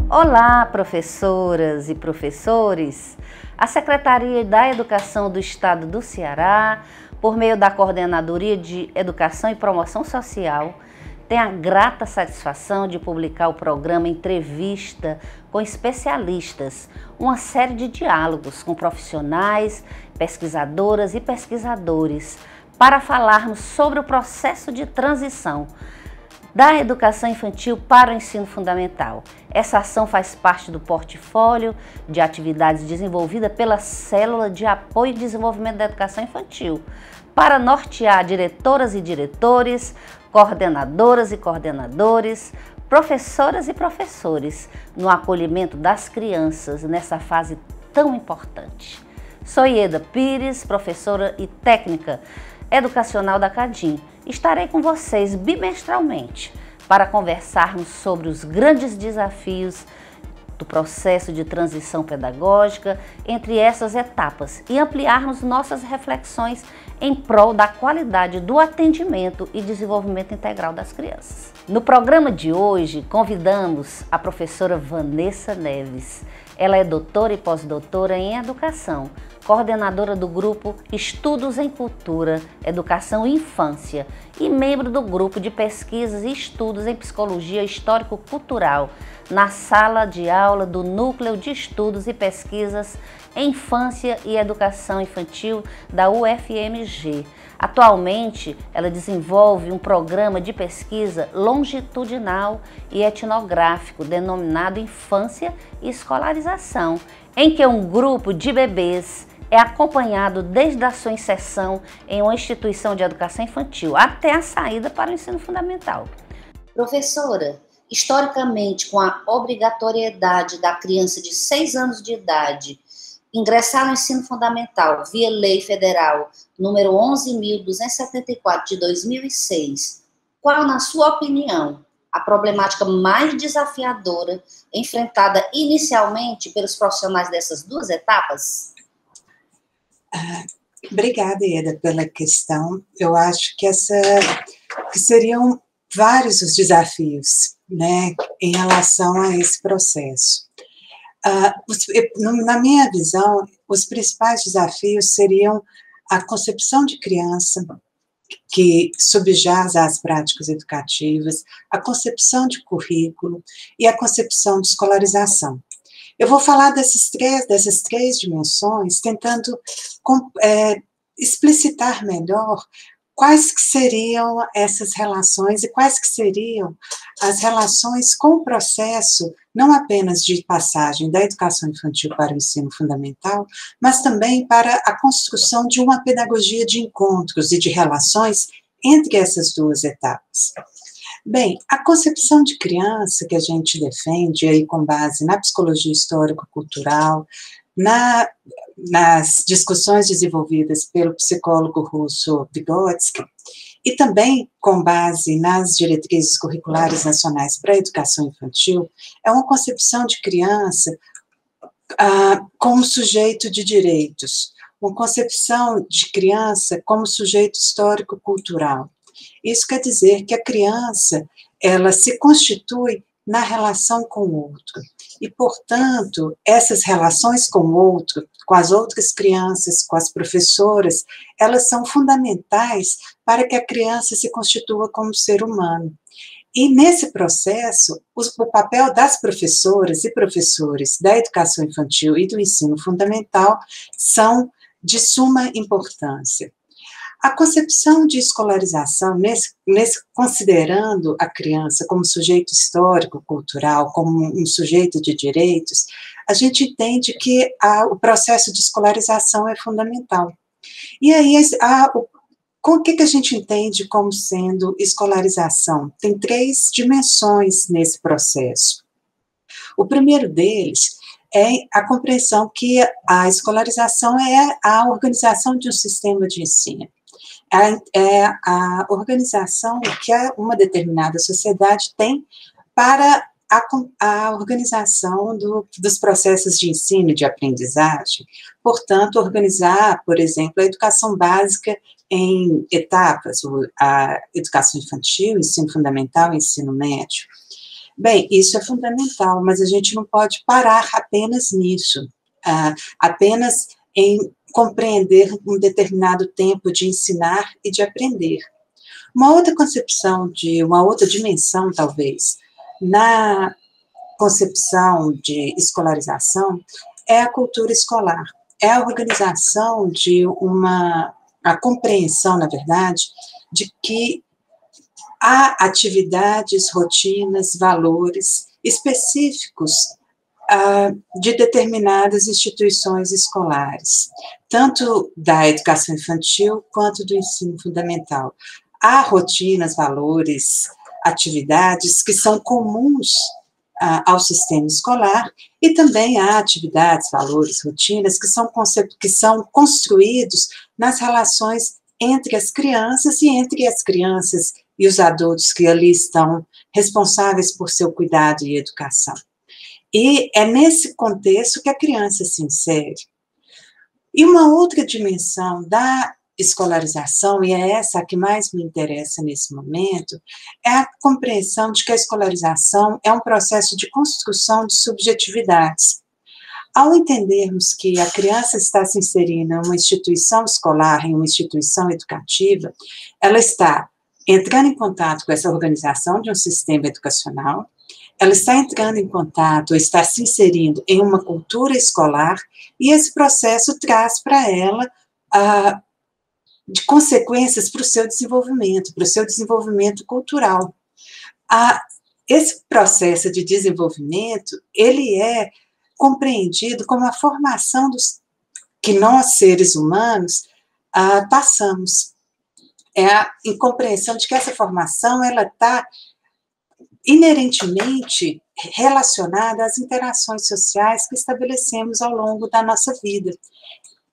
Olá, professoras e professores! A Secretaria da Educação do Estado do Ceará, por meio da Coordenadoria de Educação e Promoção Social, tem a grata satisfação de publicar o programa Entrevista com Especialistas, uma série de diálogos com profissionais, pesquisadoras e pesquisadores, para falarmos sobre o processo de transição da educação infantil para o ensino fundamental. Essa ação faz parte do portfólio de atividades desenvolvida pela Célula de Apoio e Desenvolvimento da Educação Infantil, para nortear diretoras e diretores, coordenadoras e coordenadores, professoras e professores no acolhimento das crianças nessa fase tão importante. Sou Ieda Pires, professora e técnica educacional da CADIM. Estarei com vocês bimestralmente para conversarmos sobre os grandes desafios do processo de transição pedagógica entre essas etapas e ampliarmos nossas reflexões em prol da qualidade do atendimento e desenvolvimento integral das crianças. No programa de hoje, convidamos a professora Vanessa Neves. Ela é doutora e pós-doutora em Educação, coordenadora do grupo Estudos em Cultura, Educação e Infância e membro do grupo de pesquisas e estudos em Psicologia Histórico-Cultural na sala de aula do Núcleo de Estudos e Pesquisas em Infância e Educação Infantil da UFMG. Atualmente, ela desenvolve um programa de pesquisa longitudinal e etnográfico denominado Infância e Escolarização, em que um grupo de bebês é acompanhado desde a sua inserção em uma instituição de educação infantil até a saída para o ensino fundamental. Professora, historicamente, com a obrigatoriedade da criança de 6 anos de idade ingressar no ensino fundamental via Lei Federal número 11.274 de 2006, qual, na sua opinião, a problemática mais desafiadora enfrentada inicialmente pelos profissionais dessas duas etapas? Obrigada, Ieda, pela questão. Eu acho que seriam vários os desafios, né, em relação a esse processo. Na minha visão, os principais desafios seriam a concepção de criança, que subjaz às práticas educativas, a concepção de currículo e a concepção de escolarização. Eu vou falar dessas três dimensões, tentando explicitar melhor quais que seriam essas relações e quais que seriam as relações com o processo, não apenas de passagem da educação infantil para o ensino fundamental, mas também para a construção de uma pedagogia de encontros e de relações entre essas duas etapas. Bem, a concepção de criança que a gente defende aí com base na psicologia histórico-cultural, nas discussões desenvolvidas pelo psicólogo russo Vygotsky, e também com base nas diretrizes curriculares nacionais para a educação infantil, é uma concepção de criança como sujeito de direitos, uma concepção de criança como sujeito histórico-cultural. Isso quer dizer que a criança, ela se constitui na relação com o outro. E, portanto, essas relações com o outro, com as outras crianças, com as professoras, elas são fundamentais para que a criança se constitua como ser humano. E, nesse processo, o papel das professoras e professores da educação infantil e do ensino fundamental são de suma importância. A concepção de escolarização, considerando a criança como sujeito histórico, cultural, como um sujeito de direitos, a gente entende que o processo de escolarização é fundamental. E aí, o que a gente entende como sendo escolarização? Tem 3 dimensões nesse processo. O primeiro deles é a compreensão que a escolarização é a organização de um sistema de ensino. É a organização que uma determinada sociedade tem para a organização dos processos de ensino e de aprendizagem, portanto, organizar, por exemplo, a educação básica em etapas, a educação infantil, ensino fundamental e ensino médio. Bem, isso é fundamental, mas a gente não pode parar apenas nisso, apenas em compreender um determinado tempo de ensinar e de aprender. Uma outra concepção, uma outra dimensão, talvez, na concepção de escolarização, é a cultura escolar, é a organização a compreensão, na verdade, de que há atividades, rotinas, valores específicos de determinadas instituições escolares, tanto da educação infantil quanto do ensino fundamental. Há rotinas, valores, atividades que são comuns ao sistema escolar, e também há atividades, valores, rotinas que são construídos nas relações entre as crianças e os adultos que ali estão responsáveis por seu cuidado e educação. E é nesse contexto que a criança se insere. E uma outra dimensão da escolarização, e é essa a que mais me interessa nesse momento, é a compreensão de que a escolarização é um processo de construção de subjetividades. Ao entendermos que a criança está se inserindo em uma instituição escolar, em uma instituição educativa, ela está entrando em contato com essa organização de um sistema educacional, ela está entrando em contato, ou está se inserindo em uma cultura escolar, e esse processo traz para ela de consequências para o seu desenvolvimento cultural. Esse processo de desenvolvimento, ele é compreendido como a formação que nós, seres humanos, passamos. É a incompreensão de que essa formação, ela está inerentemente relacionada às interações sociais que estabelecemos ao longo da nossa vida.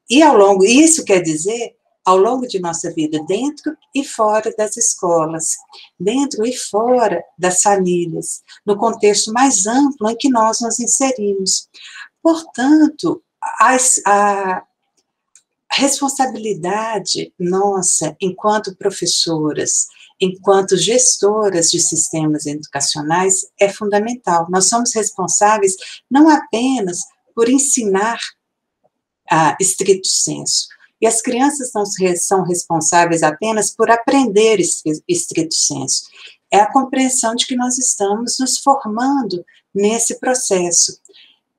Isso quer dizer, ao longo de nossa vida, dentro e fora das escolas, dentro e fora das famílias, no contexto mais amplo em que nós nos inserimos. Portanto, a responsabilidade nossa, enquanto professoras, enquanto gestoras de sistemas educacionais, é fundamental. Nós somos responsáveis não apenas por ensinar a estrito sensu, e as crianças não são responsáveis apenas por aprender estrito sensu. É a compreensão de que nós estamos nos formando nesse processo.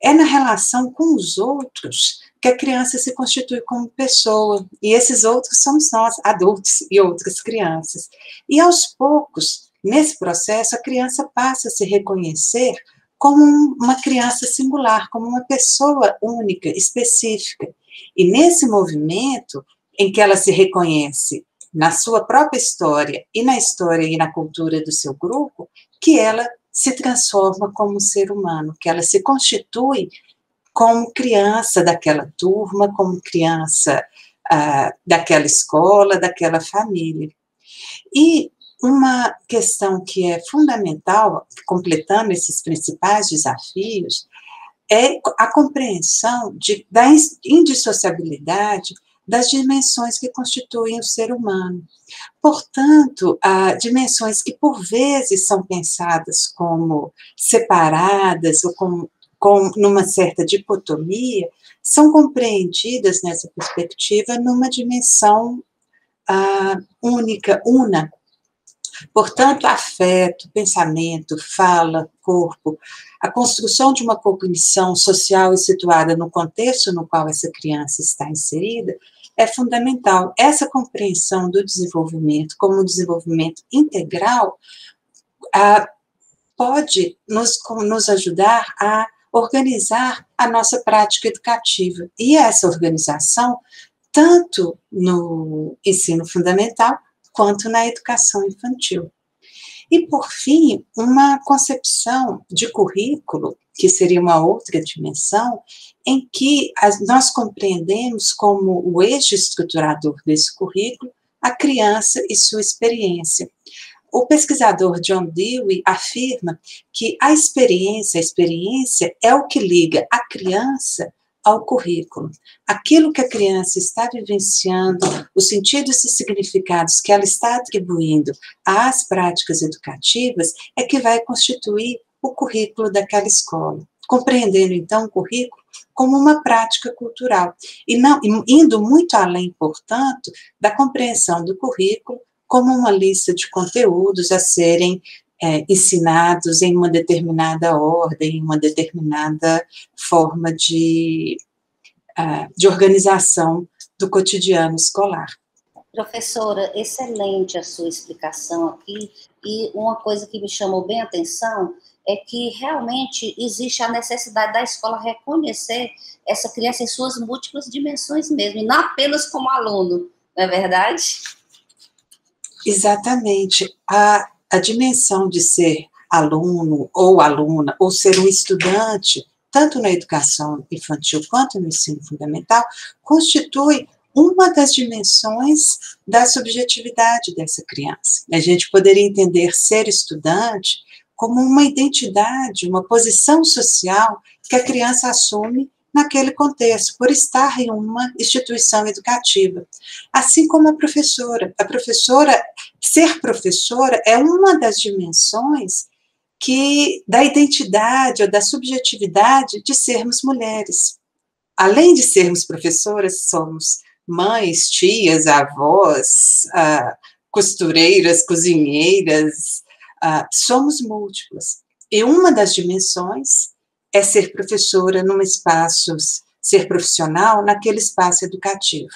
É na relação com os outros que a criança se constitui como pessoa, e esses outros somos nós, adultos e outras crianças. E aos poucos, nesse processo, a criança passa a se reconhecer como uma criança singular, como uma pessoa única, específica. E nesse movimento em que ela se reconhece na sua própria história e na história e na cultura do seu grupo, que ela se transforma como um ser humano, que ela se constitui como criança daquela turma, como criança daquela escola, daquela família. E uma questão que é fundamental, completando esses principais desafios, é a compreensão da indissociabilidade das dimensões que constituem o ser humano. Portanto, dimensões que, por vezes, são pensadas como separadas ou numa certa dicotomia, são compreendidas nessa perspectiva numa dimensão única, una. Portanto, afeto, pensamento, fala, corpo, a construção de uma cognição social e situada no contexto no qual essa criança está inserida é fundamental. Essa compreensão do desenvolvimento como um desenvolvimento integral pode nos ajudar a organizar a nossa prática educativa. E essa organização, tanto no ensino fundamental, quanto na educação infantil. E, por fim, uma concepção de currículo, que seria uma outra dimensão, em que nós compreendemos como o eixo estruturador desse currículo a criança e sua experiência. O pesquisador John Dewey afirma que a experiência é o que liga a criança ao currículo. Aquilo que a criança está vivenciando, os sentidos e significados que ela está atribuindo às práticas educativas, é que vai constituir o currículo daquela escola. Compreendendo, então, o currículo como uma prática cultural, e não indo muito além, portanto, da compreensão do currículo como uma lista de conteúdos a serem ensinados em uma determinada ordem, em uma determinada forma de organização do cotidiano escolar. Professora, excelente a sua explicação aqui, e uma coisa que me chamou bem a atenção é que realmente existe a necessidade da escola reconhecer essa criança em suas múltiplas dimensões mesmo, e não apenas como aluno, não é verdade? Exatamente. A dimensão de ser aluno ou aluna, ou ser um estudante, tanto na educação infantil quanto no ensino fundamental, constitui uma das dimensões da subjetividade dessa criança. A gente poderia entender ser estudante como uma identidade, uma posição social que a criança assume naquele contexto, por estar em uma instituição educativa. Assim como a professora. Ser professora é uma das dimensões da identidade ou da subjetividade de sermos mulheres. Além de sermos professoras, somos mães, tias, avós, costureiras, cozinheiras, somos múltiplas. E uma das dimensões é ser professora num espaço, ser profissional naquele espaço educativo.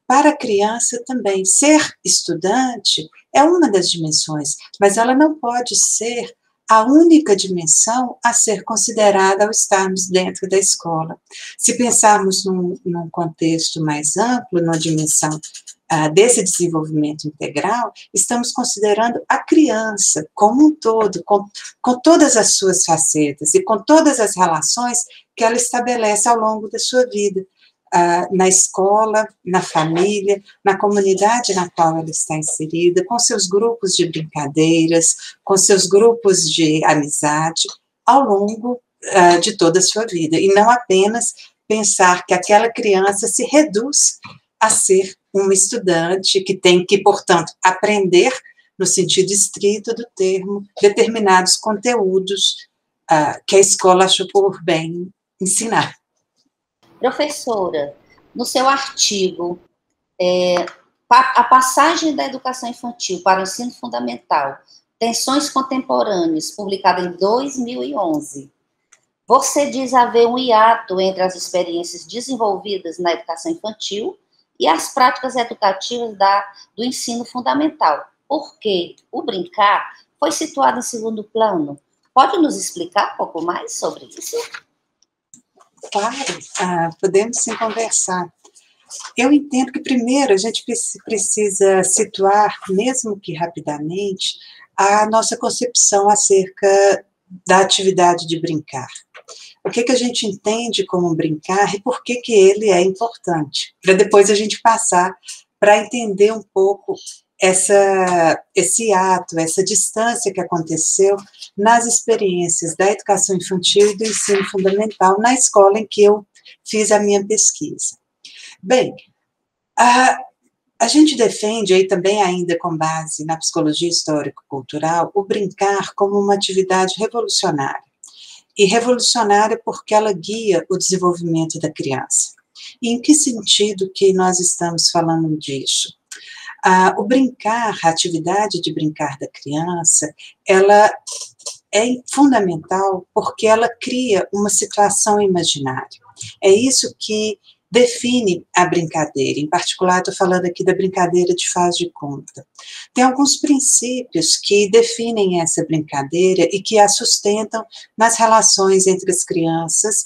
Para a criança também, ser estudante é uma das dimensões, mas ela não pode ser a única dimensão a ser considerada ao estarmos dentro da escola. Se pensarmos num contexto mais amplo, numa dimensão desse desenvolvimento integral, estamos considerando a criança como um todo, com todas as suas facetas e com todas as relações que ela estabelece ao longo da sua vida, na escola, na família, na comunidade na qual ela está inserida, com seus grupos de brincadeiras, com seus grupos de amizade, ao longo de toda a sua vida, e não apenas pensar que aquela criança se reduz a ser uma estudante que tem que, portanto, aprender, no sentido estrito do termo, determinados conteúdos que a escola achou por bem ensinar. Professora, no seu artigo, a passagem da educação infantil para o ensino fundamental, Tensões Contemporâneas, publicado em 2011, você diz haver um hiato entre as experiências desenvolvidas na educação infantil e as práticas educativas do ensino fundamental, porque o brincar foi situado em segundo plano. Pode nos explicar um pouco mais sobre isso? Claro, podemos sim conversar. Eu entendo que, primeiro, a gente precisa situar, mesmo que rapidamente, a nossa concepção acerca da atividade de brincar. O que a gente entende como brincar e por que ele é importante, para depois a gente passar para entender um pouco esse ato, essa distância que aconteceu nas experiências da educação infantil e do ensino fundamental na escola em que eu fiz a minha pesquisa. Bem, a gente defende, aí também ainda com base na psicologia histórico-cultural, o brincar como uma atividade revolucionária. E revolucionária porque ela guia o desenvolvimento da criança. E em que sentido que nós estamos falando disso? O brincar, a atividade de brincar da criança, ela é fundamental porque ela cria uma situação imaginária. É isso que define a brincadeira. Em particular, estou falando aqui da brincadeira de faz de conta. Tem alguns princípios que definem essa brincadeira e que a sustentam nas relações entre as crianças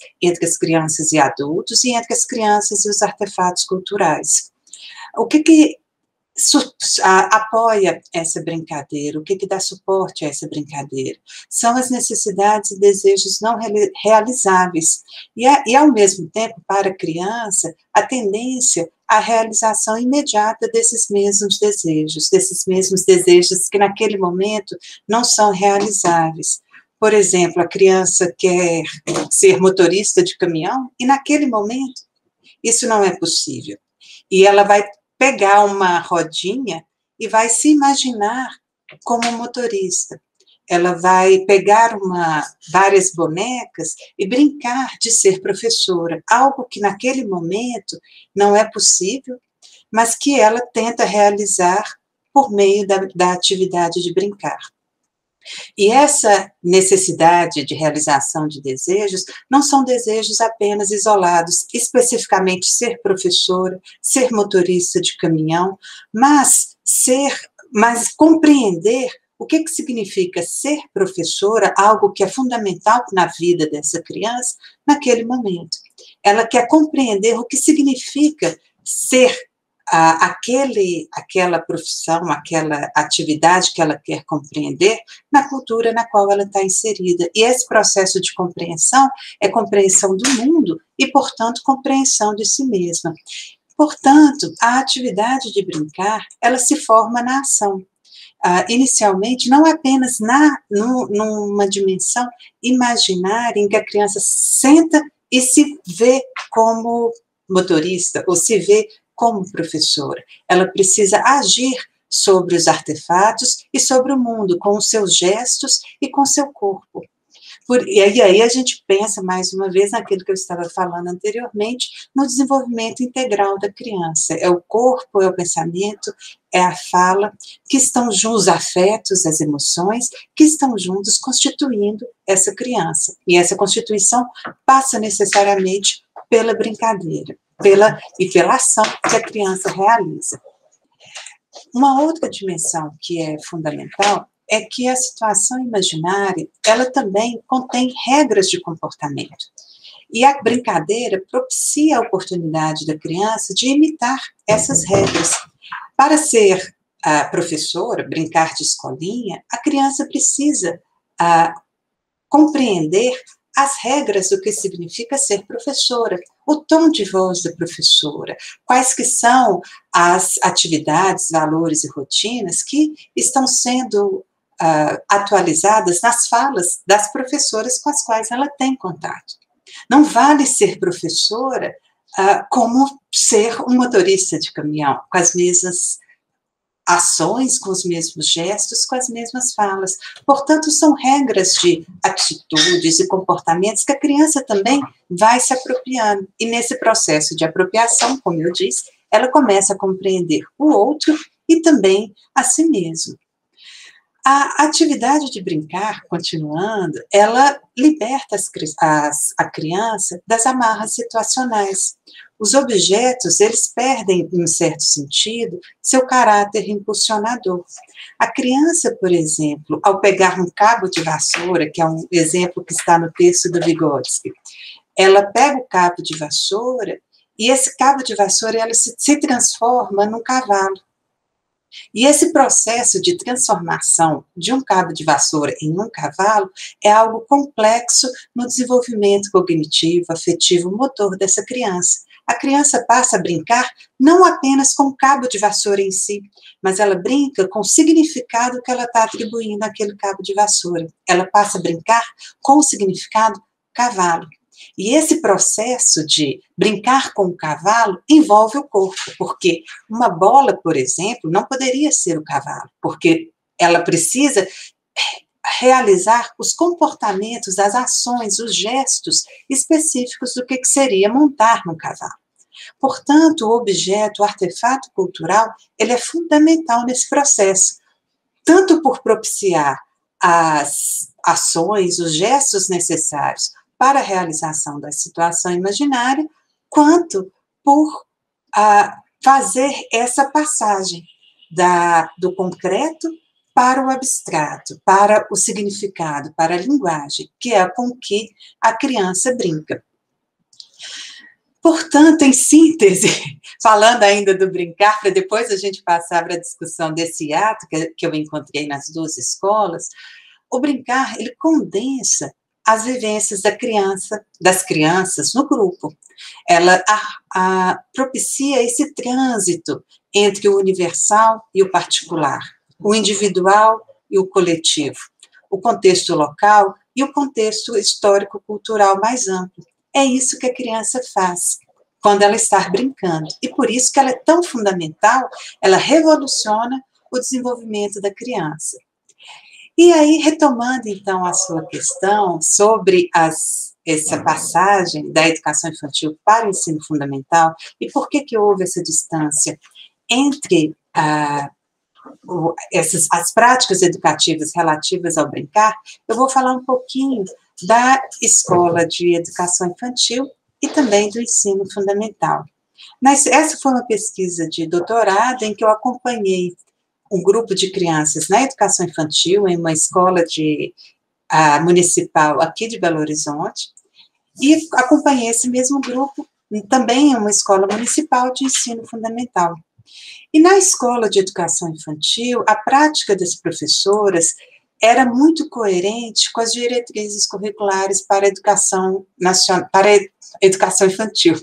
e adultos, e entre as crianças e os artefatos culturais. O que apoia essa brincadeira, o que dá suporte a essa brincadeira. São as necessidades e desejos não realizáveis. E, ao mesmo tempo, para a criança, a tendência à realização imediata desses mesmos desejos que naquele momento não são realizáveis. Por exemplo, a criança quer ser motorista de caminhão e naquele momento isso não é possível. E ela vai pegar uma rodinha e vai se imaginar como motorista. Ela vai pegar várias bonecas e brincar de ser professora, algo que naquele momento não é possível, mas que ela tenta realizar por meio da atividade de brincar. E essa necessidade de realização de desejos não são desejos apenas isolados, especificamente ser professora, ser motorista de caminhão, mas compreender o que significa ser professora, algo que é fundamental na vida dessa criança, naquele momento. Ela quer compreender o que significa ser aquela profissão, aquela atividade que ela quer compreender na cultura na qual ela está inserida. E esse processo de compreensão é compreensão do mundo e, portanto, compreensão de si mesma. Portanto, a atividade de brincar, ela se forma na ação. Inicialmente, não apenas numa dimensão imaginária em que a criança senta e se vê como motorista, ou se vê como professora. Ela precisa agir sobre os artefatos e sobre o mundo, com os seus gestos e com seu corpo. E aí a gente pensa, mais uma vez, naquilo que eu estava falando anteriormente, no desenvolvimento integral da criança. É o corpo, é o pensamento, é a fala, que estão juntos, os afetos, as emoções, que estão juntos constituindo essa criança. E essa constituição passa necessariamente pela brincadeira. Pela ação que a criança realiza. Uma outra dimensão que é fundamental é que a situação imaginária, ela também contém regras de comportamento. E a brincadeira propicia a oportunidade da criança de imitar essas regras. Para ser professora, brincar de escolinha, a criança precisa compreender as regras do que significa ser professora, o tom de voz da professora, quais que são as atividades, valores e rotinas que estão sendo atualizadas nas falas das professoras com as quais ela tem contato. Não vale ser professora como ser um motorista de caminhão, com as mesmas ações, com os mesmos gestos, com as mesmas falas. Portanto, são regras de atitudes e comportamentos que a criança também vai se apropriando. E nesse processo de apropriação, como eu disse, ela começa a compreender o outro e também a si mesmo. A atividade de brincar, continuando, ela liberta a criança das amarras situacionais. Os objetos, eles perdem, em um certo sentido, seu caráter impulsionador. A criança, por exemplo, ao pegar um cabo de vassoura, que é um exemplo que está no texto do Vygotsky, ela pega o cabo de vassoura e esse cabo de vassoura ela se transforma num cavalo. E esse processo de transformação de um cabo de vassoura em um cavalo é algo complexo no desenvolvimento cognitivo, afetivo, motor dessa criança. A criança passa a brincar não apenas com o cabo de vassoura em si, mas ela brinca com o significado que ela está atribuindo àquele cabo de vassoura. Ela passa a brincar com o significado cavalo. E esse processo de brincar com o cavalo envolve o corpo, porque uma bola, por exemplo, não poderia ser o cavalo, porque ela precisa realizar os comportamentos, as ações, os gestos específicos do que seria montar no cavalo. Portanto, o objeto, o artefato cultural, ele é fundamental nesse processo, tanto por propiciar as ações, os gestos necessários para a realização da situação imaginária, quanto por fazer essa passagem do concreto para o abstrato, para o significado, para a linguagem, que é com que a criança brinca. Portanto, em síntese, falando ainda do brincar, para depois a gente passar para a discussão desse ato que eu encontrei nas duas escolas, o brincar, ele condensa as vivências das crianças no grupo. Ela propicia esse trânsito entre o universal e o particular, o individual e o coletivo, o contexto local e o contexto histórico-cultural mais amplo. É isso que a criança faz quando ela está brincando. E por isso que ela é tão fundamental, ela revoluciona o desenvolvimento da criança. E aí, retomando, então, a sua questão sobre essa passagem da educação infantil para o ensino fundamental, e por que houve essa distância entre as práticas educativas relativas ao brincar, eu vou falar um pouquinho da escola de educação infantil e também do ensino fundamental. Mas essa foi uma pesquisa de doutorado em que eu acompanhei um grupo de crianças na educação infantil em uma escola municipal aqui de Belo Horizonte, e acompanhei esse mesmo grupo também em uma escola municipal de ensino fundamental. E na escola de educação infantil, a prática das professoras era muito coerente com as diretrizes curriculares para a educação nacional, para a educação infantil.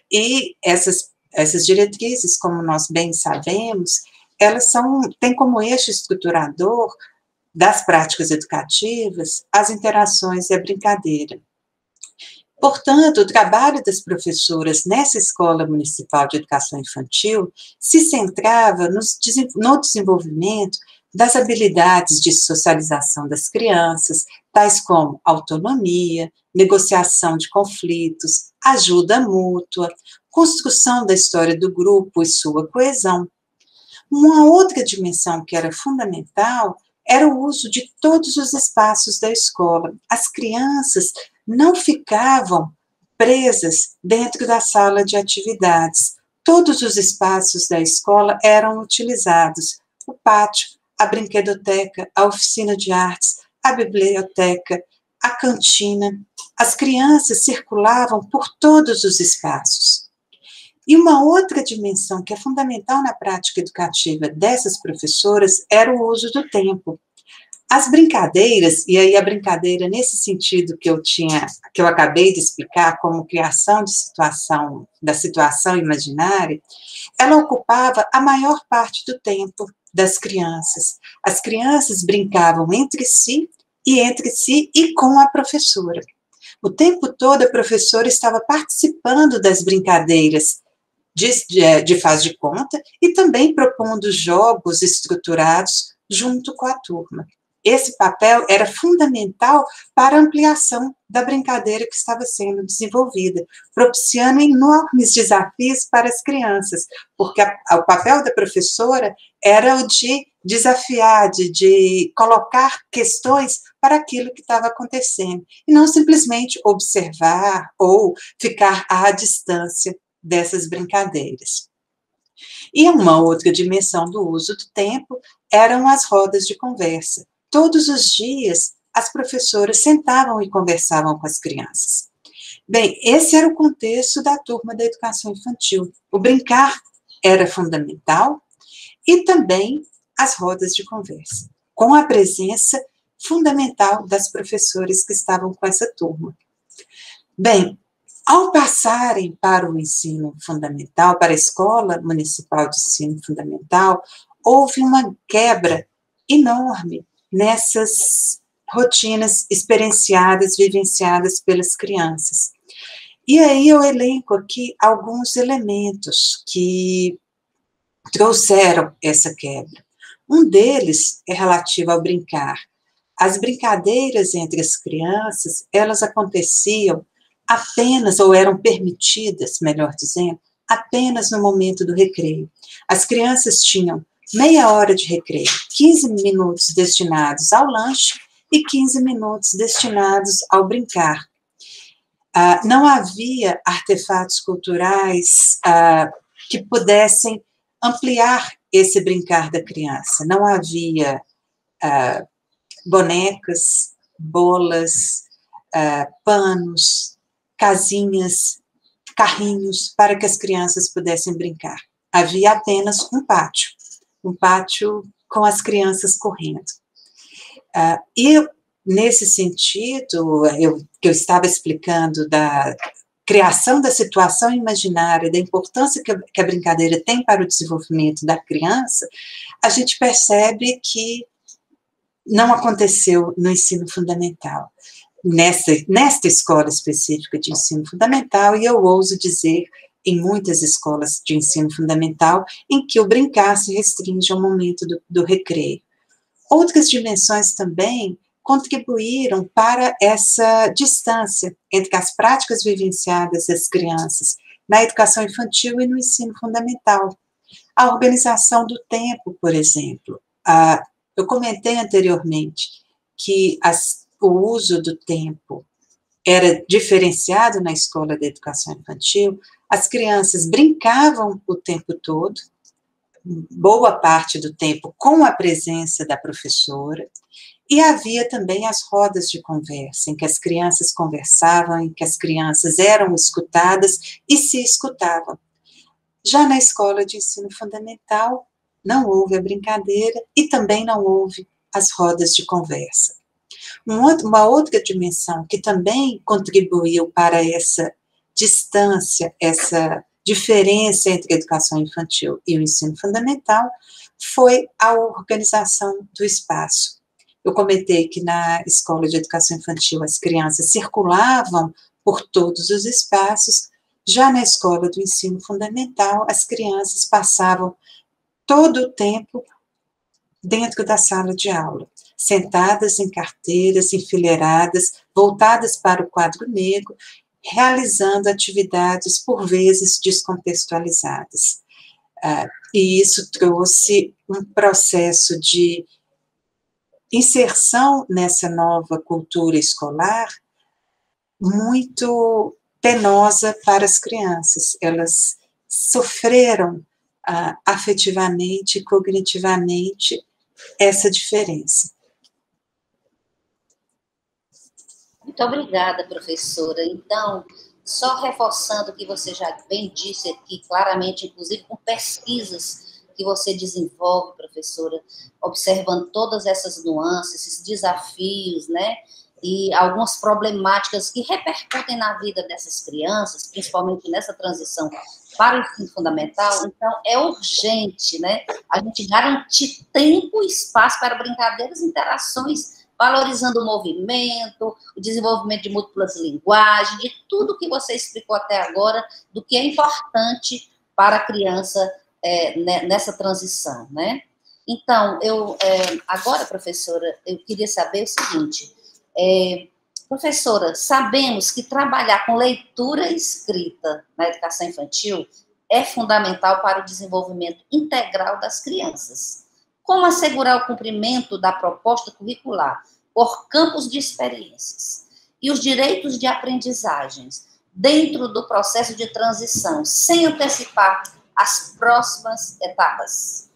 E essas diretrizes, como nós bem sabemos, elas têm como eixo estruturador das práticas educativas as interações e a brincadeira. Portanto, o trabalho das professoras nessa escola municipal de educação infantil se centrava no desenvolvimento das habilidades de socialização das crianças, tais como autonomia, negociação de conflitos, ajuda mútua, construção da história do grupo e sua coesão. Uma outra dimensão que era fundamental era o uso de todos os espaços da escola. As crianças não ficavam presas dentro da sala de atividades. Todos os espaços da escola eram utilizados. O pátio, a brinquedoteca, a oficina de artes, a biblioteca, a cantina. As crianças circulavam por todos os espaços. E uma outra dimensão que é fundamental na prática educativa dessas professoras era o uso do tempo. As brincadeiras, e aí a brincadeira nesse sentido que eu acabei de explicar, como criação da situação imaginária, ela ocupava a maior parte do tempo das crianças. As crianças brincavam entre si e com a professora. O tempo todo a professora estava participando das brincadeiras de faz de conta e também propondo jogos estruturados junto com a turma. Esse papel era fundamental para a ampliação da brincadeira que estava sendo desenvolvida, propiciando enormes desafios para as crianças, porque o papel da professora era o de desafiar, de colocar questões para aquilo que estava acontecendo, e não simplesmente observar ou ficar à distância dessas brincadeiras. E uma outra dimensão do uso do tempo eram as rodas de conversa. Todos os dias, as professoras sentavam e conversavam com as crianças. Bem, esse era o contexto da turma da educação infantil. O brincar era fundamental e também as rodas de conversa, com a presença fundamental das professoras que estavam com essa turma. Bem, ao passarem para o ensino fundamental, para a Escola Municipal de Ensino Fundamental, houve uma quebra enorme nessas rotinas experienciadas, vivenciadas pelas crianças. E aí eu elenco aqui alguns elementos que trouxeram essa quebra. Um deles é relativo ao brincar. As brincadeiras entre as crianças, elas aconteciam apenas, ou eram permitidas, melhor dizendo, apenas no momento do recreio. As crianças tinham meia hora de recreio, 15 minutos destinados ao lanche e 15 minutos destinados ao brincar. Não havia artefatos culturais que pudessem ampliar esse brincar da criança. Não havia bonecas, bolas, panos, casinhas carrinhos para que as crianças pudessem brincar. Havia apenas um pátio com as crianças correndo. E, nesse sentido, que eu estava explicando da criação da situação imaginária, da importância que a brincadeira tem para o desenvolvimento da criança, a gente percebe que não aconteceu no ensino fundamental, nesta escola específica de ensino fundamental, e eu ouso dizer em muitas escolas de ensino fundamental, em que o brincar se restringe ao momento do recreio. Outras dimensões também contribuíram para essa distância entre as práticas vivenciadas das crianças na educação infantil e no ensino fundamental. A organização do tempo, por exemplo. Eu comentei anteriormente que o uso do tempo era diferenciado na escola da educação infantil. As crianças brincavam o tempo todo, boa parte do tempo com a presença da professora, e havia também as rodas de conversa, em que as crianças conversavam, em que as crianças eram escutadas e se escutavam. Já na escola de ensino fundamental, não houve a brincadeira e também não houve as rodas de conversa. Uma outra dimensão que também contribuiu para essa distância, essa diferença entre a educação infantil e o ensino fundamental, foi a organização do espaço. Eu comentei que na escola de educação infantil as crianças circulavam por todos os espaços, já na escola do ensino fundamental as crianças passavam todo o tempo dentro da sala de aula, sentadas em carteiras, enfileiradas, voltadas para o quadro negro, realizando atividades, por vezes, descontextualizadas. E isso trouxe um processo de inserção nessa nova cultura escolar muito penosa para as crianças. Elas sofreram afetivamente e cognitivamente essa diferença. Muito obrigada, professora. Então, só reforçando o que você já bem disse aqui, claramente, inclusive com pesquisas que você desenvolve, professora, observando todas essas nuances, esses desafios, né? E algumas problemáticas que repercutem na vida dessas crianças, principalmente nessa transição para o ensino fundamental. Então, é urgente, né? A gente garantir tempo e espaço para brincadeiras e interações, valorizando o movimento, o desenvolvimento de múltiplas linguagens, de tudo que você explicou até agora, do que é importante para a criança nessa transição, né? Então, agora, professora, eu queria saber o seguinte, professora, sabemos que trabalhar com leitura e escrita na educação infantil é fundamental para o desenvolvimento integral das crianças. Como assegurar o cumprimento da proposta curricular por campos de experiências e os direitos de aprendizagens dentro do processo de transição, sem antecipar as próximas etapas?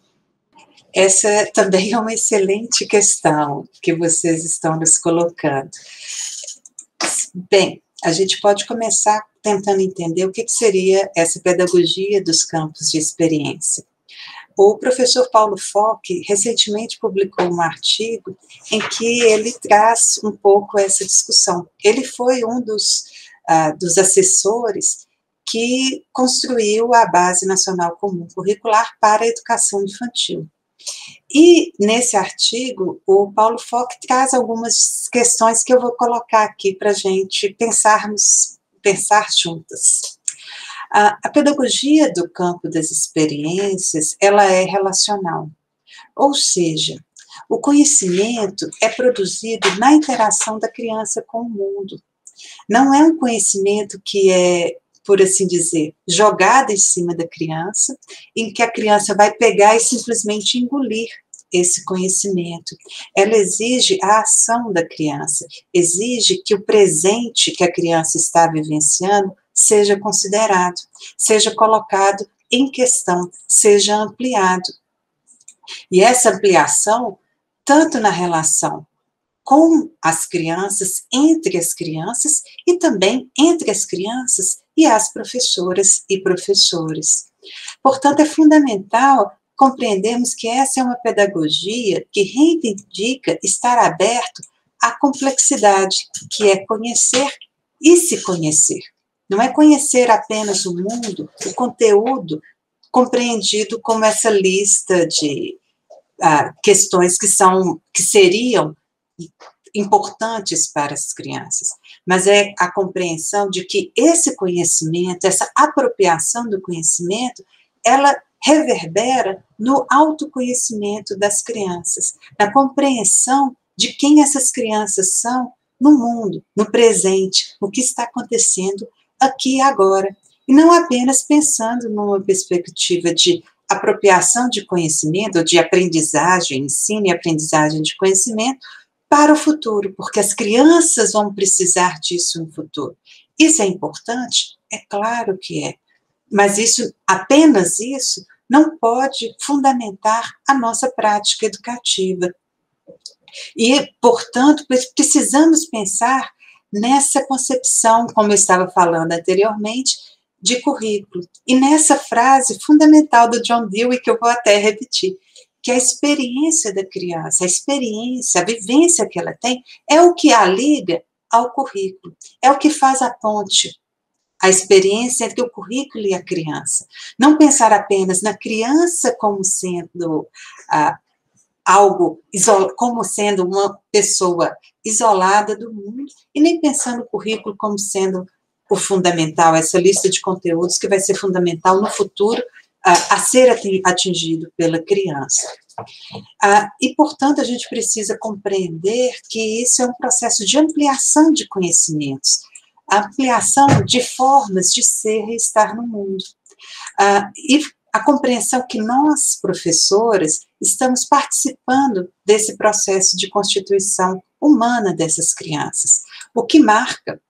Essa também é uma excelente questão que vocês estão nos colocando. Bem, a gente pode começar tentando entender o que seria essa pedagogia dos campos de experiência. O professor Paulo Fock recentemente publicou um artigo em que ele traz um pouco essa discussão. Ele foi um dos assessores que construiu a Base Nacional Comum Curricular para a Educação Infantil. E, nesse artigo, o Paulo Fock traz algumas questões que eu vou colocar aqui para a gente pensar juntas. A pedagogia do campo das experiências, ela é relacional, ou seja, o conhecimento é produzido na interação da criança com o mundo. Não é um conhecimento que é, por assim dizer, jogado em cima da criança, em que a criança vai pegar e simplesmente engolir esse conhecimento. Ela exige a ação da criança, exige que o presente que a criança está vivenciando seja considerado, seja colocado em questão, seja ampliado. E essa ampliação, tanto na relação com as crianças, entre as crianças e também entre as crianças e as professoras e professores. Portanto, é fundamental compreendermos que essa é uma pedagogia que reivindica estar aberto à complexidade, que é conhecer e se conhecer. Não é conhecer apenas o mundo, o conteúdo, compreendido como essa lista de questões que seriam importantes para as crianças, mas é a compreensão de que esse conhecimento, essa apropriação do conhecimento, ela reverbera no autoconhecimento das crianças, na compreensão de quem essas crianças são no mundo, no presente, o que está acontecendo aqui e agora, e não apenas pensando numa perspectiva de apropriação de conhecimento, ou de aprendizagem, ensino e aprendizagem de conhecimento, para o futuro, porque as crianças vão precisar disso no futuro. Isso é importante? É claro que é, mas apenas isso, não pode fundamentar a nossa prática educativa. E, portanto, precisamos pensar nessa concepção, como eu estava falando anteriormente, de currículo. E nessa frase fundamental do John Dewey, que eu vou até repetir, que a experiência da criança, a experiência, a vivência que ela tem, é o que a liga ao currículo, é o que faz a ponte, a experiência entre o currículo e a criança. Não pensar apenas na criança como sendo como sendo uma pessoa isolada do mundo, e nem pensar no currículo como sendo o fundamental, essa lista de conteúdos que vai ser fundamental no futuro a ser atingido pela criança. E, portanto, a gente precisa compreender que isso é um processo de ampliação de conhecimentos, ampliação de formas de ser e estar no mundo. E a compreensão que nós, professoras, estamos participando desse processo de constituição humana dessas crianças, o que marca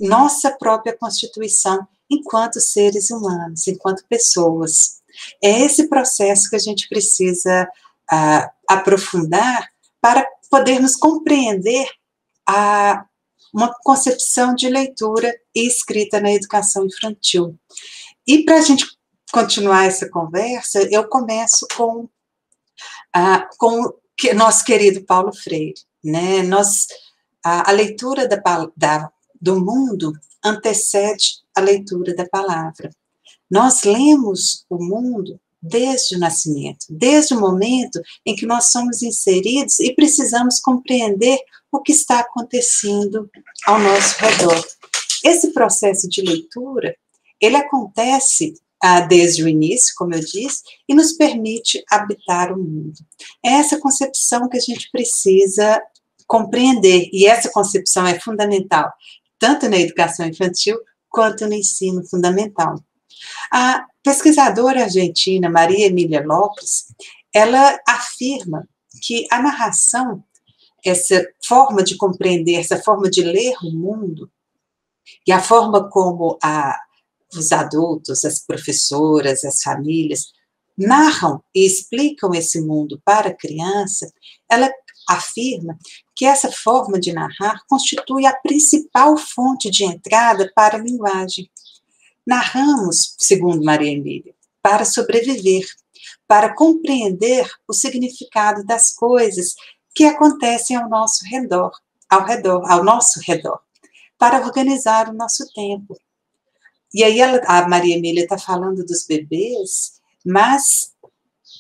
nossa própria constituição enquanto seres humanos, enquanto pessoas. É esse processo que a gente precisa aprofundar para podermos compreender uma concepção de leitura e escrita na educação infantil. E para a gente continuar essa conversa, eu começo com nosso querido Paulo Freire, né? A leitura do mundo antecede a leitura da palavra. Nós lemos o mundo desde o nascimento, desde o momento em que nós somos inseridos e precisamos compreender o que está acontecendo ao nosso redor. Esse processo de leitura, ele acontece desde o início, como eu disse, e nos permite habitar o mundo. É essa concepção que a gente precisa compreender, e essa concepção é fundamental, tanto na educação infantil, quanto no ensino fundamental. A pesquisadora argentina Maria Emília Lopes, ela afirma que a narração, essa forma de compreender, essa forma de ler o mundo, e a forma como os adultos, as professoras, as famílias, narram e explicam esse mundo para a criança, ela afirma que essa forma de narrar constitui a principal fonte de entrada para a linguagem. Narramos, segundo Maria Emília, para sobreviver, para compreender o significado das coisas que acontecem ao nosso redor, para organizar o nosso tempo. E aí a Maria Emília está falando dos bebês, mas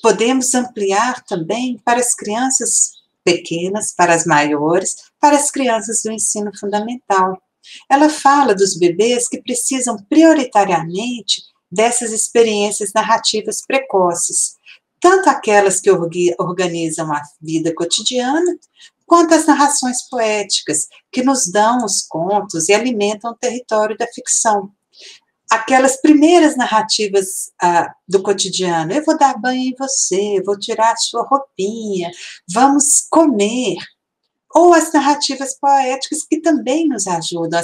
podemos ampliar também para as crianças pequenas, para as maiores, para as crianças do ensino fundamental. Ela fala dos bebês que precisam prioritariamente dessas experiências narrativas precoces, tanto aquelas que organizam a vida cotidiana, quanto as narrações poéticas, que nos dão os contos e alimentam o território da ficção. Aquelas primeiras narrativas do cotidiano, eu vou dar banho em você, vou tirar a sua roupinha, vamos comer. Ou as narrativas poéticas que também nos ajudam,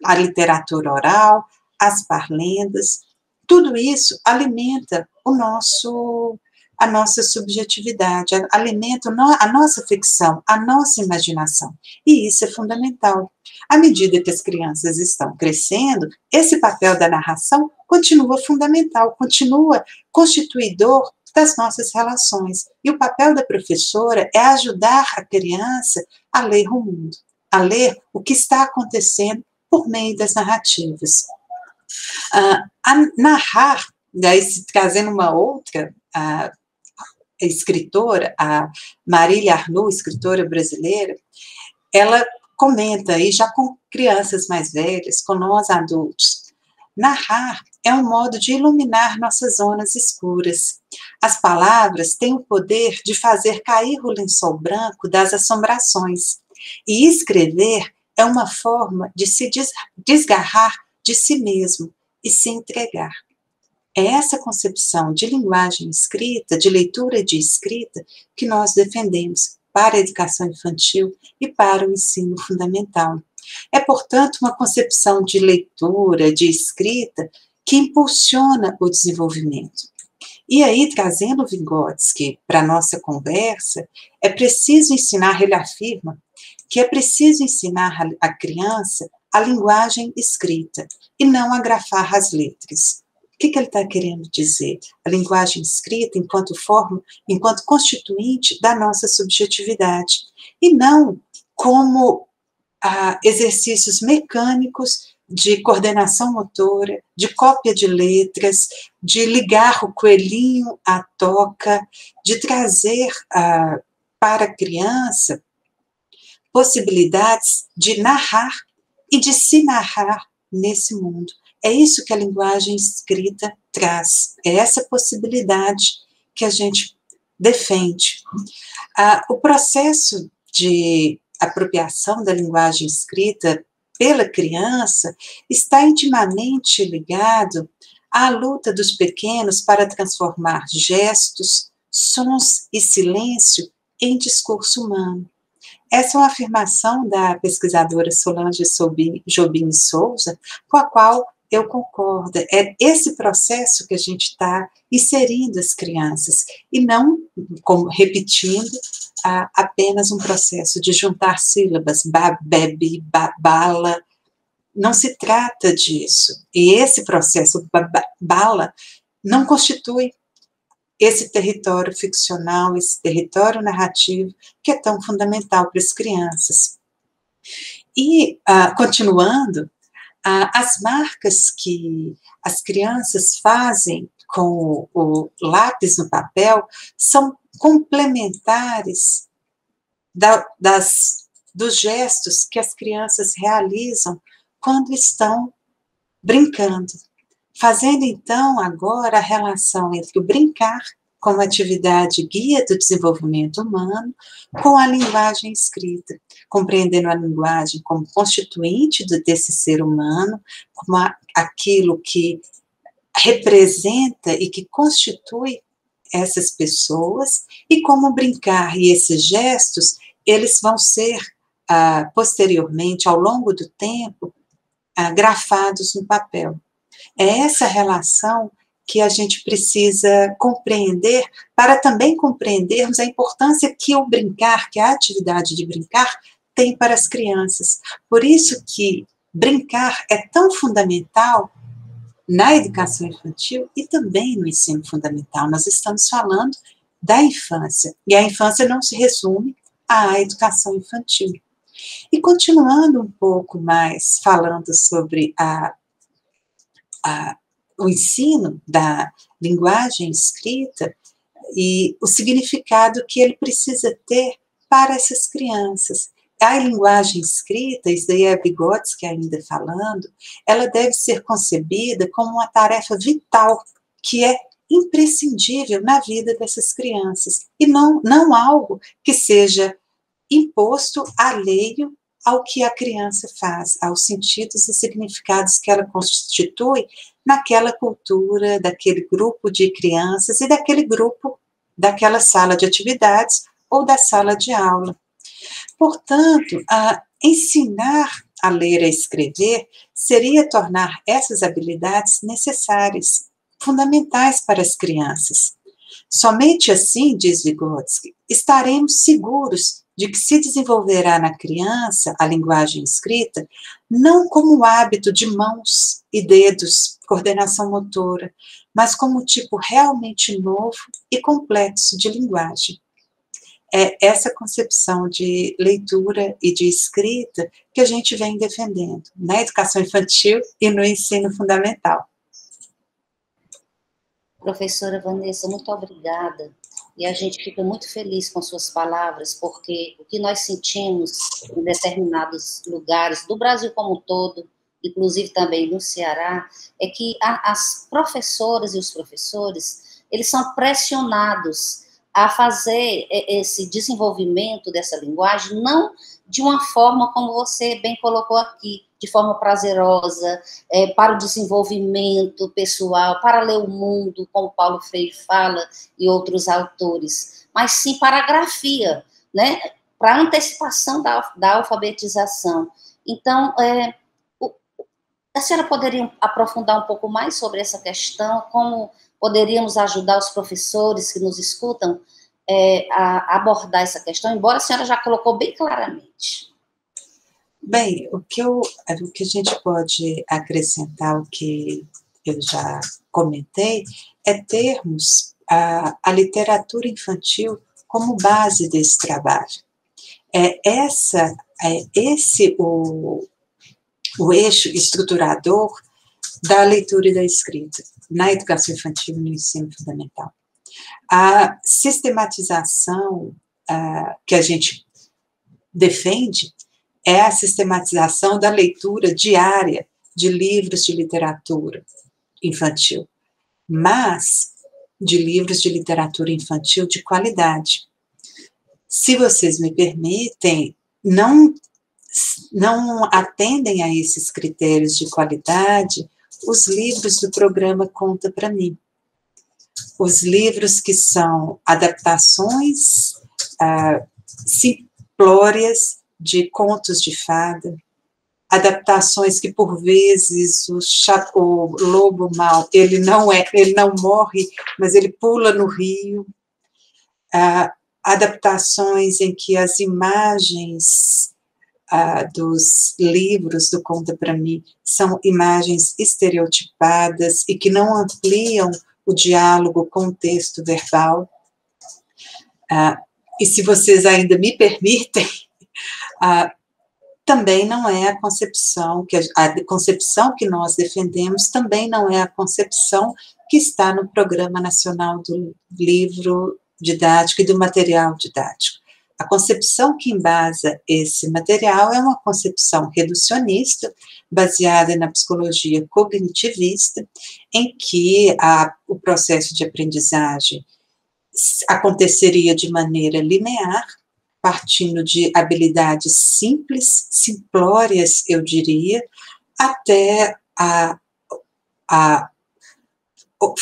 a literatura oral, as parlendas, tudo isso alimenta o nosso a nossa subjetividade, alimentam a nossa ficção, a nossa imaginação. E isso é fundamental. À medida que as crianças estão crescendo, esse papel da narração continua fundamental, continua constituidor das nossas relações. E o papel da professora é ajudar a criança a ler o mundo, a ler o que está acontecendo por meio das narrativas. A narrar, daí trazendo uma outra escritora, a Marília Arnoux, escritora brasileira, ela comenta, e já com crianças mais velhas, com nós adultos, narrar é um modo de iluminar nossas zonas escuras. As palavras têm o poder de fazer cair o lençol branco das assombrações. E escrever é uma forma de se desgarrar de si mesmo e se entregar. É essa concepção de linguagem escrita, de leitura e de escrita, que nós defendemos para a educação infantil e para o ensino fundamental. É, portanto, uma concepção de leitura, de escrita, que impulsiona o desenvolvimento. E aí, trazendo Vygotsky para a nossa conversa, é preciso ensinar, ele afirma, que é preciso ensinar a criança a linguagem escrita e não agrafar as letras. O que ele está querendo dizer? A linguagem escrita enquanto forma, enquanto constituinte da nossa subjetividade, e não como exercícios mecânicos de coordenação motora, de cópia de letras, de ligar o coelhinho à toca, de trazer para a criança possibilidades de narrar e de se narrar nesse mundo. É isso que a linguagem escrita traz, é essa possibilidade que a gente defende. O processo de apropriação da linguagem escrita pela criança está intimamente ligado à luta dos pequenos para transformar gestos, sons e silêncio em discurso humano. Essa é uma afirmação da pesquisadora Solange Jobim Souza, com a qual eu concordo. É esse processo que a gente está inserindo as crianças, e não, como repetindo, apenas um processo de juntar sílabas, bebe, bala. Não se trata disso. E esse processo, bala, não constitui esse território ficcional, esse território narrativo, que é tão fundamental para as crianças. E, continuando, as marcas que as crianças fazem com o lápis no papel são complementares dos gestos que as crianças realizam quando estão brincando, fazendo então agora a relação entre o brincar como atividade guia do desenvolvimento humano com a linguagem escrita, compreendendo a linguagem como constituinte desse ser humano, como aquilo que representa e que constitui essas pessoas, e como brincar e esses gestos, eles vão ser posteriormente, ao longo do tempo, grafados no papel. É essa relação que a gente precisa compreender, para também compreendermos a importância que o brincar, que a atividade de brincar tem para as crianças. Por isso que brincar é tão fundamental na educação infantil e também no ensino fundamental. Nós estamos falando da infância, e a infância não se resume à educação infantil. E continuando um pouco mais, falando sobre o ensino da linguagem escrita e o significado que ele precisa ter para essas crianças. A linguagem escrita, isso daí é Vygotsky ainda falando, ela deve ser concebida como uma tarefa vital, que é imprescindível na vida dessas crianças, e não algo que seja imposto alheio ao que a criança faz, aos sentidos e significados que ela constitui naquela cultura, daquele grupo de crianças e daquele grupo, daquela sala de atividades ou da sala de aula. Portanto, ensinar a ler e a escrever seria tornar essas habilidades necessárias, fundamentais para as crianças. Somente assim, diz Vygotsky, estaremos seguros de que se desenvolverá na criança a linguagem escrita não como hábito de mãos e dedos, coordenação motora, mas como tipo realmente novo e complexo de linguagem. É essa concepção de leitura e de escrita que a gente vem defendendo na educação infantil e no ensino fundamental. Professora Vanessa, muito obrigada. E a gente fica muito feliz com suas palavras, porque o que nós sentimos em determinados lugares do Brasil como um todo, inclusive também no Ceará, é que as professoras e os professores, eles são pressionados a fazer esse desenvolvimento dessa linguagem, não de uma forma como você bem colocou aqui, de forma prazerosa, para o desenvolvimento pessoal, para ler o mundo, como Paulo Freire fala, e outros autores, mas sim para a grafia, né? Para a antecipação da alfabetização. Então, a senhora poderia aprofundar um pouco mais sobre essa questão, como poderíamos ajudar os professores que nos escutam a abordar essa questão, embora a senhora já colocou bem claramente. Bem, o que a gente pode acrescentar, o que eu já comentei, é termos a literatura infantil como base desse trabalho. Esse o eixo estruturador da leitura e da escrita na educação infantil e no ensino fundamental. A sistematização que a gente defende é a sistematização da leitura diária de livros de literatura infantil, mas de livros de literatura infantil de qualidade. Se vocês me permitem, não atendem a esses critérios de qualidade os livros do programa Conta Pra Mim. Os livros que são adaptações simplórias de contos de fada, adaptações que, por vezes, o lobo mau, ele não morre, mas ele pula no rio, adaptações em que as imagens dos livros do Conta Pra Mim são imagens estereotipadas e que não ampliam o diálogo com o texto verbal. E se vocês ainda me permitem, também não é a concepção que nós defendemos, também não é a concepção que está no Programa Nacional do Livro Didático e do Material Didático. A concepção que embasa esse material é uma concepção reducionista, baseada na psicologia cognitivista, em que o processo de aprendizagem aconteceria de maneira linear, partindo de habilidades simples, simplórias, eu diria, até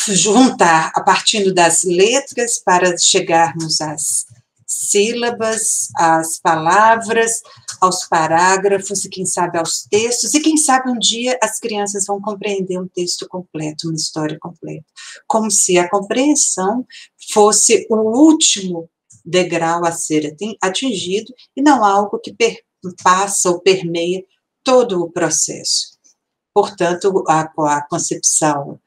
juntar, partindo das letras, para chegarmos às sílabas, às palavras, aos parágrafos, e quem sabe aos textos, e quem sabe um dia as crianças vão compreender um texto completo, uma história completa, como se a compreensão fosse o último degrau a ser atingido, e não algo que passa ou permeia todo o processo. Portanto, a concepção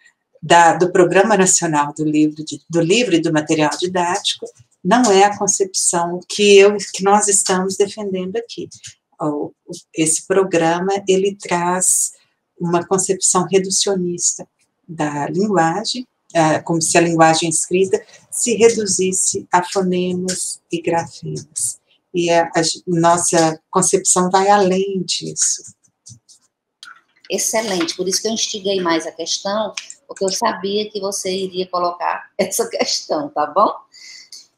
do Programa Nacional do Livro e do Material Didático não é a concepção que nós estamos defendendo aqui. Esse programa, ele traz uma concepção reducionista da linguagem, como se a linguagem escrita se reduzisse a fonemas e grafemas. E a nossa concepção vai além disso. Excelente, por isso que eu instiguei mais a questão, porque eu sabia que você iria colocar essa questão, tá bom?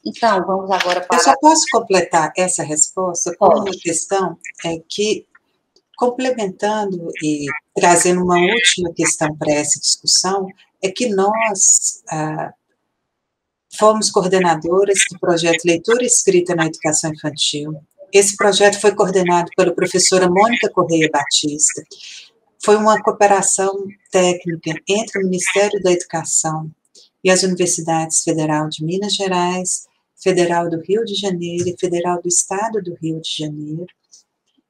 Então, vamos agora para... Eu só posso completar essa resposta com uma questão que, complementando e trazendo uma última questão para essa discussão, é que nós fomos coordenadoras do projeto Leitura e Escrita na Educação Infantil. Esse projeto foi coordenado pela professora Mônica Correia Batista. Foi uma cooperação técnica entre o Ministério da Educação e as universidades Federal de Minas Gerais, Federal do Rio de Janeiro e Federal do Estado do Rio de Janeiro,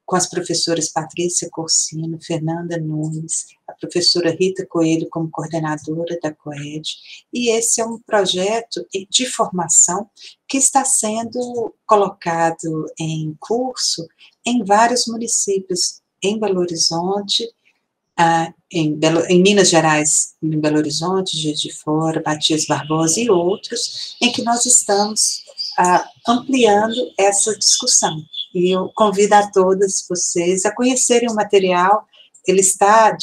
com as professoras Patrícia Corsino, Fernanda Nunes, a professora Rita Coelho como coordenadora da COED, e esse é um projeto de formação que está sendo colocado em curso em vários municípios, em Belo Horizonte, em Minas Gerais, em Belo Horizonte, Juiz de Fora, Matias Barbosa e outros, em que nós estamos ampliando essa discussão. E eu convido a todas vocês a conhecerem o material, ele está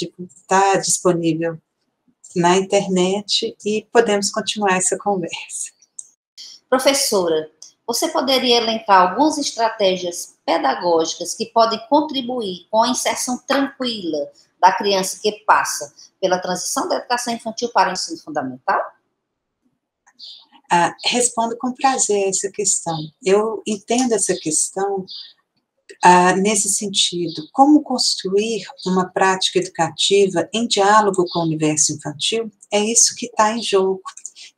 disponível na internet e podemos continuar essa conversa. Professora, você poderia elencar algumas estratégias pedagógicas que podem contribuir com a inserção tranquila da criança que passa pela transição da educação infantil para o ensino fundamental? Respondo com prazer essa questão. Eu entendo essa questão nesse sentido. Como construir uma prática educativa em diálogo com o universo infantil? É isso que está em jogo.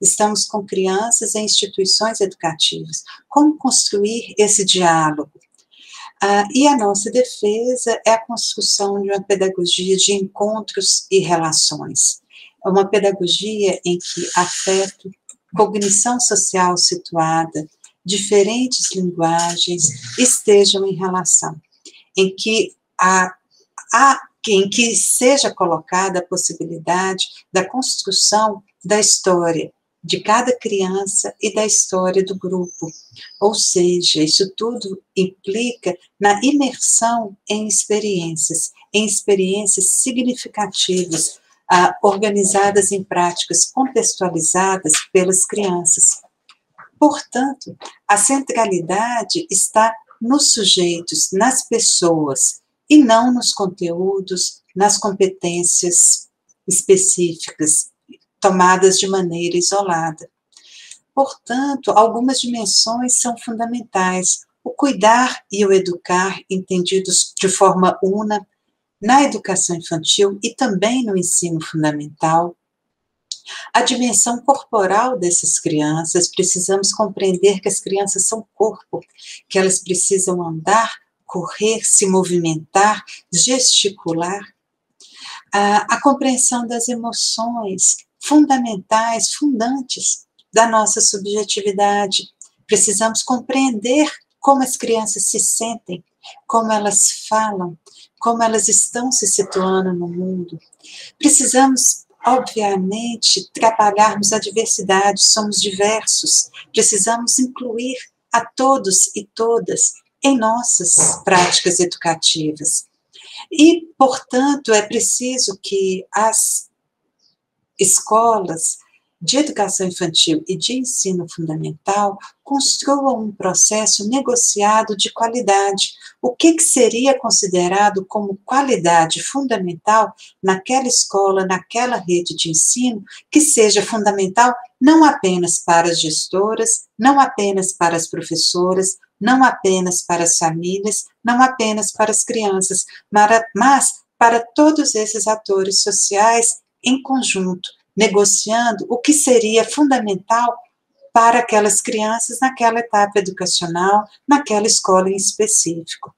Estamos com crianças em instituições educativas. Como construir esse diálogo? E a nossa defesa é a construção de uma pedagogia de encontros e relações. É uma pedagogia em que afeto, cognição social situada, diferentes linguagens estejam em relação, em que seja colocada a possibilidade da construção da história de cada criança e da história do grupo. Ou seja, isso tudo implica na imersão em experiências significativas, organizadas em práticas contextualizadas pelas crianças. Portanto, a centralidade está nos sujeitos, nas pessoas, e não nos conteúdos, nas competências específicas, tomadas de maneira isolada. Portanto, algumas dimensões são fundamentais. O cuidar e o educar, entendidos de forma una, na educação infantil e também no ensino fundamental. A dimensão corporal dessas crianças, precisamos compreender que as crianças são corpo, que elas precisam andar, correr, se movimentar, gesticular. A compreensão das emoções fundamentais, fundantes da nossa subjetividade. Precisamos compreender como as crianças se sentem, como elas falam, como elas estão se situando no mundo. Precisamos, obviamente, trabalharmos a diversidade, somos diversos, precisamos incluir a todos e todas em nossas práticas educativas. E, portanto, é preciso que as escolas de educação infantil e de ensino fundamental construam um processo negociado de qualidade. O que seria considerado como qualidade fundamental naquela escola, naquela rede de ensino, que seja fundamental não apenas para as gestoras, não apenas para as professoras, não apenas para as famílias, não apenas para as crianças, mas para todos esses atores sociais em conjunto, negociando o que seria fundamental para aquelas crianças naquela etapa educacional, naquela escola em específico.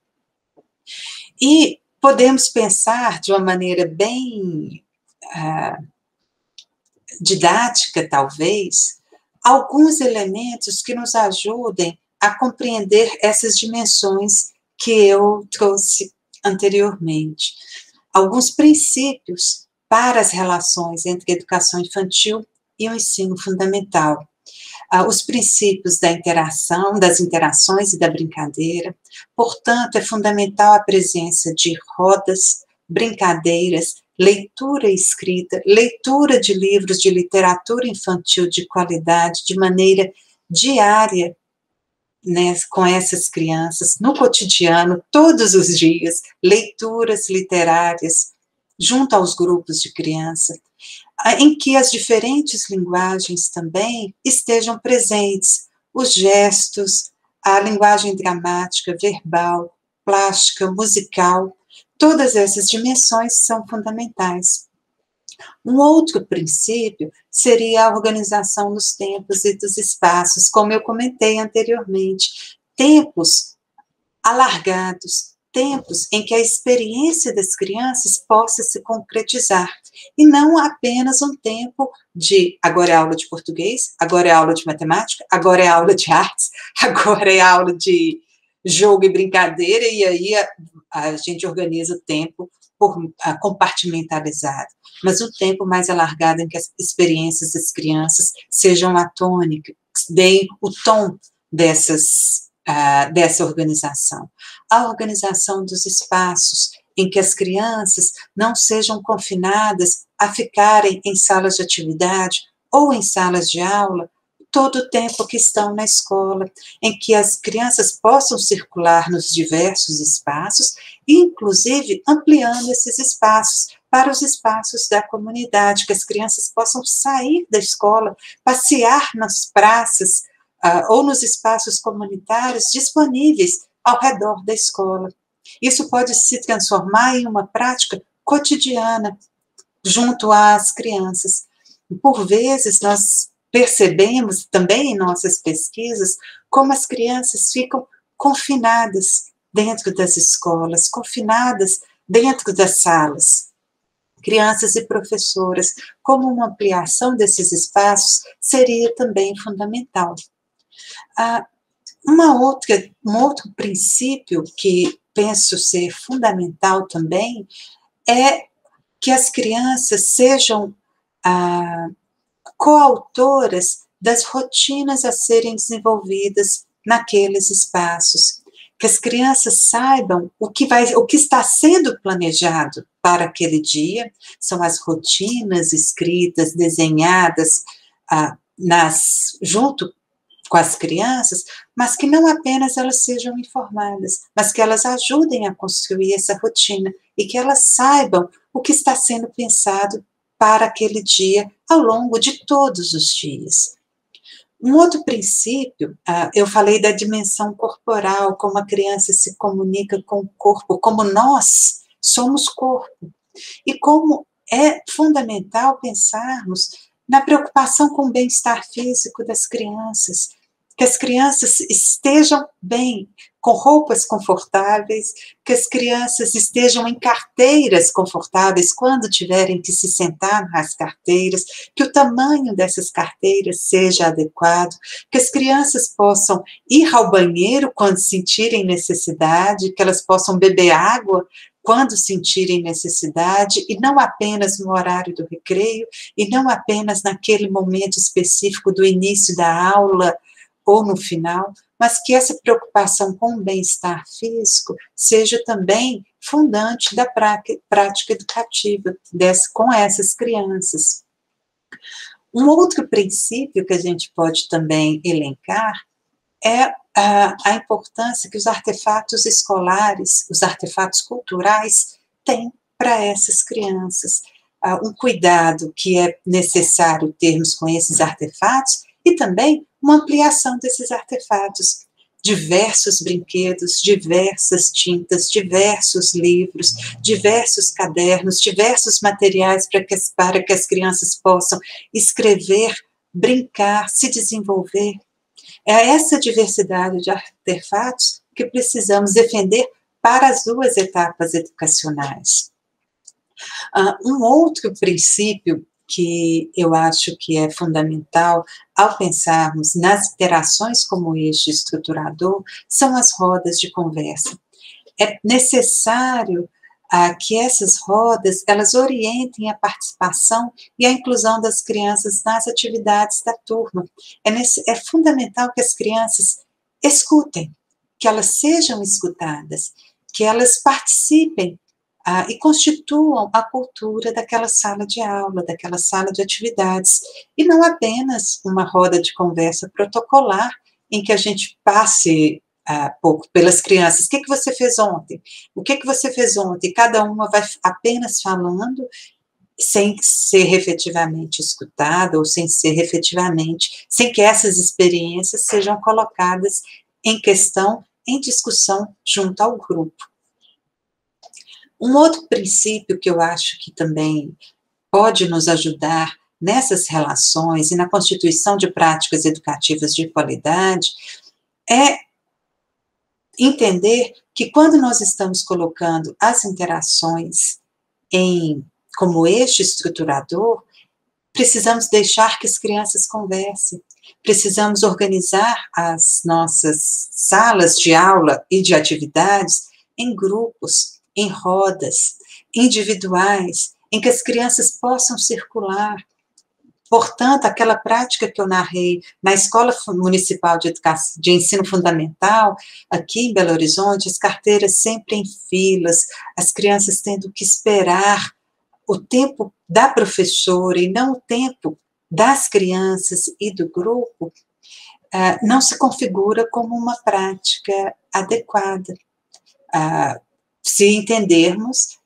E podemos pensar de uma maneira bem didática, talvez, alguns elementos que nos ajudem a compreender essas dimensões que eu trouxe anteriormente. Alguns princípios para as relações entre a educação infantil e o ensino fundamental. Os princípios da interação, das interações e da brincadeira. Portanto, é fundamental a presença de rodas, brincadeiras, leitura escrita, leitura de livros de literatura infantil de qualidade, de maneira diária, né, com essas crianças, no cotidiano, todos os dias, leituras literárias, junto aos grupos de criança, em que as diferentes linguagens também estejam presentes, os gestos, a linguagem dramática, verbal, plástica, musical, todas essas dimensões são fundamentais. Um outro princípio seria a organização dos tempos e dos espaços, como eu comentei anteriormente. Tempos alargados, tempos em que a experiência das crianças possa se concretizar, e não apenas um tempo de agora é aula de português, agora é aula de matemática, agora é aula de artes, agora é aula de jogo e brincadeira, e aí a gente organiza o tempo compartimentalizado, mas um tempo mais alargado em que as experiências das crianças sejam a tônica, deem o tom dessa organização. A organização dos espaços em que as crianças não sejam confinadas a ficarem em salas de atividade ou em salas de aula todo o tempo que estão na escola, em que as crianças possam circular nos diversos espaços, inclusive ampliando esses espaços para os espaços da comunidade, que as crianças possam sair da escola, passear nas praças, ou nos espaços comunitários disponíveis ao redor da escola. Isso pode se transformar em uma prática cotidiana junto às crianças. Por vezes, nós percebemos também em nossas pesquisas como as crianças ficam confinadas dentro das escolas, confinadas dentro das salas. Crianças e professoras, como uma ampliação desses espaços, seria também fundamental. Um outro princípio que penso ser fundamental também é que as crianças sejam coautoras das rotinas a serem desenvolvidas naqueles espaços, que as crianças saibam o que está sendo planejado para aquele dia, são as rotinas escritas, desenhadas junto com as crianças, mas que não apenas elas sejam informadas, mas que elas ajudem a construir essa rotina e que elas saibam o que está sendo pensado para aquele dia ao longo de todos os dias. Um outro princípio, eu falei da dimensão corporal, como a criança se comunica com o corpo, como nós somos corpo, e como é fundamental pensarmos na preocupação com o bem-estar físico das crianças, que as crianças estejam bem, com roupas confortáveis, que as crianças estejam em carteiras confortáveis quando tiverem que se sentar nas carteiras, que o tamanho dessas carteiras seja adequado, que as crianças possam ir ao banheiro quando sentirem necessidade, que elas possam beber água quando sentirem necessidade, e não apenas no horário do recreio, e não apenas naquele momento específico do início da aula, ou no final, mas que essa preocupação com o bem-estar físico seja também fundante da prática educativa com essas crianças. Um outro princípio que a gente pode também elencar é a importância que os artefatos escolares, os artefatos culturais, têm para essas crianças. Um cuidado que é necessário termos com esses artefatos e também uma ampliação desses artefatos, diversos brinquedos, diversas tintas, diversos livros, diversos cadernos, diversos materiais para que as crianças possam escrever, brincar, se desenvolver. É essa diversidade de artefatos que precisamos defender para as duas etapas educacionais. Um outro princípio que eu acho que é fundamental ao pensarmos nas interações como eixo estruturador são as rodas de conversa. É necessário que essas rodas, elas orientem a participação e a inclusão das crianças nas atividades da turma. É fundamental que as crianças escutem, que elas sejam escutadas, que elas participem e constituam a cultura daquela sala de aula, daquela sala de atividades, e não apenas uma roda de conversa protocolar, em que a gente passe pouco pelas crianças. O que você fez ontem? O que você fez ontem? Cada uma vai apenas falando, sem ser efetivamente escutada, ou sem que essas experiências sejam colocadas em questão, em discussão junto ao grupo. Um outro princípio que eu acho que também pode nos ajudar nessas relações e na constituição de práticas educativas de qualidade é entender que quando nós estamos colocando as interações como eixo estruturador, precisamos deixar que as crianças conversem, precisamos organizar as nossas salas de aula e de atividades em grupos, em rodas, individuais, em que as crianças possam circular. Portanto, aquela prática que eu narrei na Escola Municipal de Ensino Fundamental, aqui em Belo Horizonte, as carteiras sempre em filas, as crianças tendo que esperar o tempo da professora e não o tempo das crianças e do grupo, não se configura como uma prática adequada. Se entendermos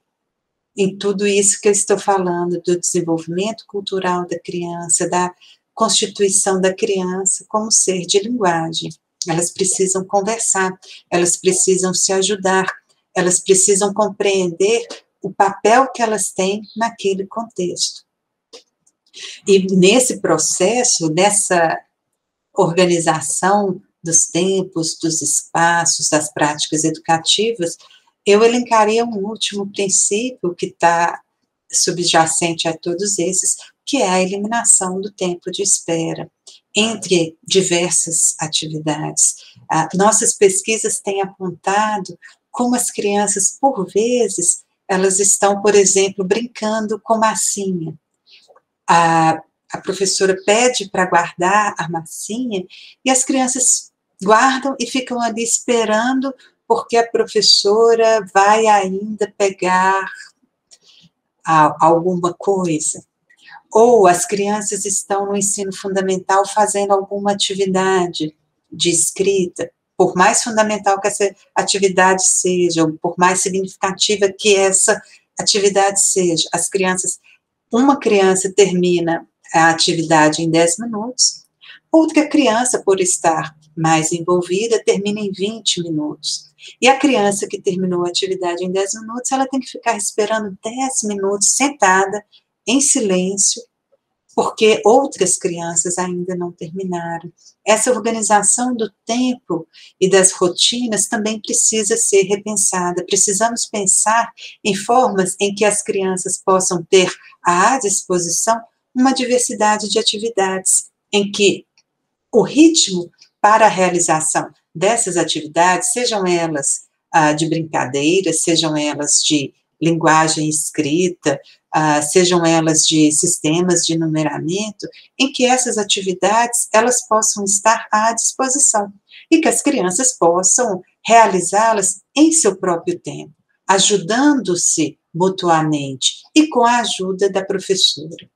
em tudo isso que eu estou falando, do desenvolvimento cultural da criança, da constituição da criança como ser de linguagem. Elas precisam conversar, elas precisam se ajudar, elas precisam compreender o papel que elas têm naquele contexto. E nesse processo, nessa organização dos tempos, dos espaços, das práticas educativas, eu elencaria um último princípio que está subjacente a todos esses, que é a eliminação do tempo de espera entre diversas atividades. Nossas pesquisas têm apontado como as crianças, por vezes, elas estão, por exemplo, brincando com massinha. A professora pede para guardar a massinha e as crianças guardam e ficam ali esperando porque a professora vai ainda pegar alguma coisa. Ou as crianças estão no ensino fundamental fazendo alguma atividade de escrita, por mais fundamental que essa atividade seja, ou por mais significativa que essa atividade seja, uma criança termina a atividade em 10 minutos, outra criança, por estar mais envolvida, termina em 20 minutos. E a criança que terminou a atividade em 10 minutos, ela tem que ficar esperando 10 minutos sentada, em silêncio, porque outras crianças ainda não terminaram. Essa organização do tempo e das rotinas também precisa ser repensada. Precisamos pensar em formas em que as crianças possam ter à disposição uma diversidade de atividades, em que o ritmo para a realização dessas atividades, sejam elas de brincadeira, sejam elas de linguagem escrita, sejam elas de sistemas de numeramento, em que essas atividades elas possam estar à disposição e que as crianças possam realizá-las em seu próprio tempo, ajudando-se mutuamente e com a ajuda da professora.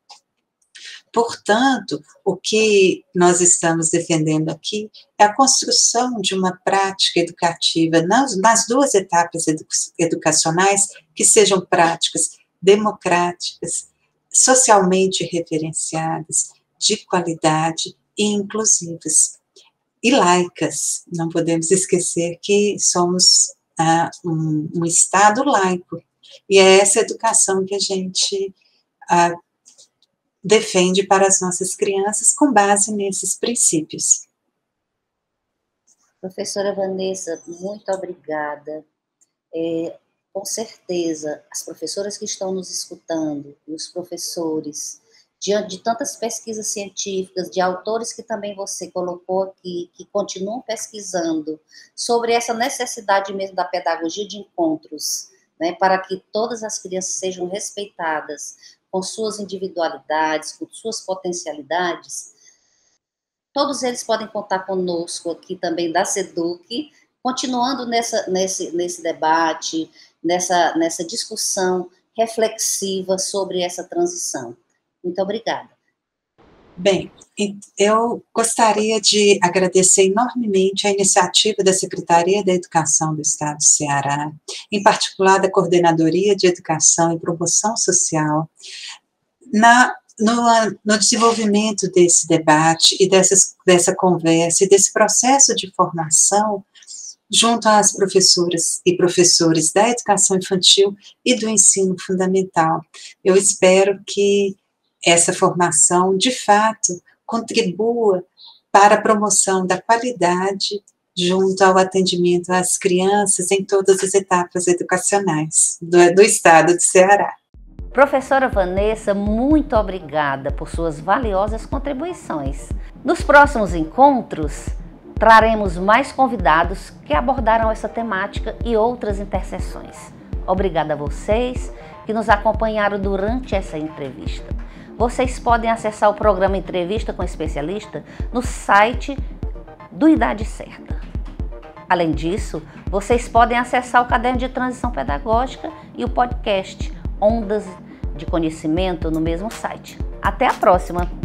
Portanto, o que nós estamos defendendo aqui é a construção de uma prática educativa nas duas etapas educacionais que sejam práticas democráticas, socialmente referenciadas, de qualidade e inclusivas. E laicas, não podemos esquecer que somos um Estado laico, e é essa educação que a gente defende para as nossas crianças com base nesses princípios. Professora Vanessa, muito obrigada. Com certeza, as professoras que estão nos escutando e os professores, diante de tantas pesquisas científicas, de autores que também você colocou aqui, que continuam pesquisando sobre essa necessidade mesmo da pedagogia de encontros, né, para que todas as crianças sejam respeitadas com suas individualidades, com suas potencialidades, todos eles podem contar conosco aqui também da SEDUC, continuando nesse debate, nessa discussão reflexiva sobre essa transição. Muito obrigada. Bem, eu gostaria de agradecer enormemente a iniciativa da Secretaria da Educação do Estado do Ceará, em particular da Coordenadoria de Educação e Promoção Social, no desenvolvimento desse debate e dessa conversa e desse processo de formação junto às professoras e professores da educação infantil e do ensino fundamental. Eu espero que essa formação, de fato, contribua para a promoção da qualidade junto ao atendimento às crianças em todas as etapas educacionais do estado de Ceará. Professora Vanessa, muito obrigada por suas valiosas contribuições. Nos próximos encontros, traremos mais convidados que abordarão essa temática e outras interseções. Obrigada a vocês que nos acompanharam durante essa entrevista. Vocês podem acessar o programa Entrevista com Especialista no site do Idade Certa. Além disso, vocês podem acessar o Caderno de Transição Pedagógica e o podcast Ondas de Conhecimento no mesmo site. Até a próxima!